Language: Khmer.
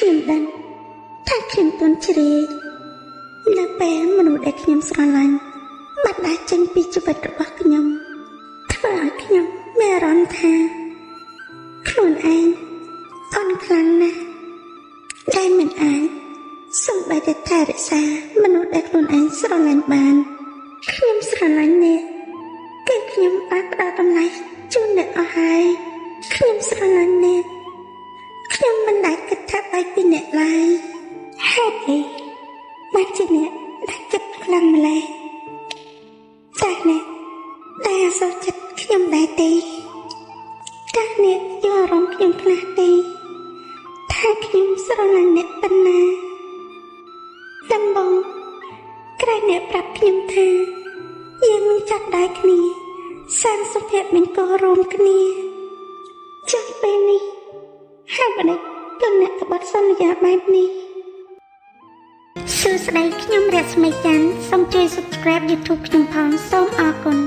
ខ្ញុំដឹងថាខ្ញុំទន់ជ្រាយនៅពេលមនុស្សដែលខ្ញុំស្រឡាញ់បាត់ដាច់ចេញពីជីវិតរបស់ខ្ញុំធ្វើឲ្យខ្ញុំមានអារម្មណ៍ថាខ្លួនឯងអន់ខ្លាំងណាស់ដែលមិនអាចសូម្បីតែថែរក្សាមនុស្សដែលខ្លួនឯងស្រឡាញ់បានខ្ញុំស្រឡាញ់អ្នកគឺខ្ញុំអាចផ្ដល់តម្លៃជូនអ្នកអស់ហើយខ្ញុំស្រឡាញ់អ្នកខ្ញុំមិនដែលគិតថាបែកពីអ្នកឡើយហេតុអីបានជាអ្នកដែលចិត្តខ្លាំងម្ល៉េះតែអ្នកដែលអសូវចិត្តខ្ញុំដែរទេតែអ្នកយកអារម្មណ៍ខ្ញុំខ្លះទេថាខ្ញុំស្រឡាញ់អ្នកប៉ុណ្ណាដំបូងក្រែងអ្នកប្រាប់ខ្ញុំថាយើងនឹងចាត់ដៃគ្នាសាងសុភមង្គលរួមគ្នាចុះពេលនេះហើយបដិទអ្នកក្បត់សន្យាបែបនេះសួស្តីខ្ញុំរស្មីច័ន្ទសូមជួយ Subscribe YouTube ខ្ញុំផងសូមអរគុណ